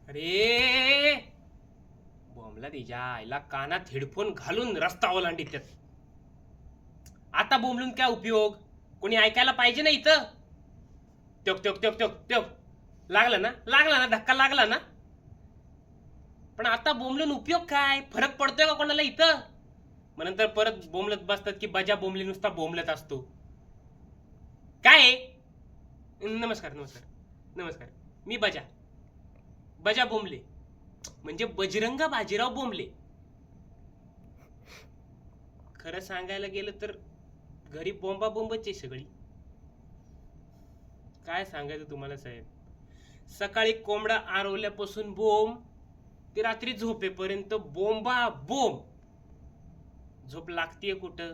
अरे बॉम्बला तिच्या आईला कानात हेडफोन घालून रस्ता ओलांडीत त्यात. आता बोंबलून काय उपयोग? कोणी ऐकायला पाहिजे ना इथं. त्योक त्योक त्योक त्योक त्योक लागला ना धक्का लागला ना. पण आता बोंबलून उपयोग काय? फरक पडतोय का कोणाला इथं? मग नंतर परत बोंबलत बसतात की बजा बोंबली नुसता बोंबलत असतो. काय? नमस्कार नमस्कार नमस्कार. मी बजा बोंबले म्हणजे बजरंग बाजीराव बोंबले. खरं सांगायला गेलं तर घरी बोंबा बोंबच आहे सगळी. काय सांगायचं तुम्हाला साहेब. सकाळी कोंबडा आरवल्यापासून बोंब ते रात्री झोपेपर्यंत बोंबा बोंब. झोप लागतीये कुठं?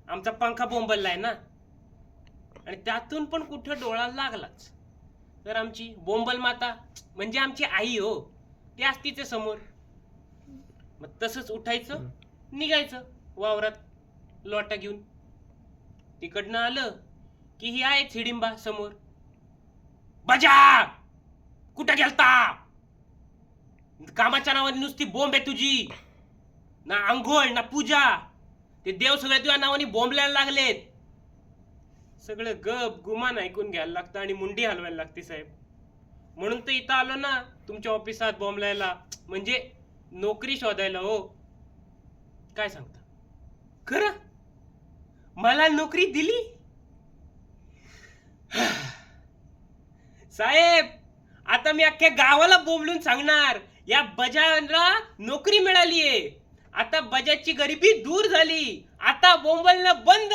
आमचा पंखा बोंबललाय ना. आणि त्यातून पण कुठं डोळा लागलाच तर आमची बोंबल माता म्हणजे आमची आई हो ती असतीच समोर. मग तसंच उठायचं निघायचं वावरात लोटा घेऊन. तिकडनं आलं की ही आहे हिडिंबा समोर. बजा कुठं गेलता? कामाच्या नावाने नुसती बोंब आहे तुझी. ना आंघोळ ना पूजा. ते देव सगळे तुझ्या नावाने बोंबलायला लागलेत. सगळं गप गुमान ऐकून घ्यायला लागतं आणि मुंडी हलवायला लागते साहेब. म्हणून तर इथं आलो ना तुमच्या ऑफिसात बोंबलायला. म्हणजे नोकरी शोधायला हो. काय सांगता? खरं मला नोकरी दिली साहेब. आता मी अख्ख्या गावाला बोंबलून सांगणार या बजाला नोकरी मिळालीये. आता बजाची गरिबी दूर झाली. आता बोंबलणं बंद.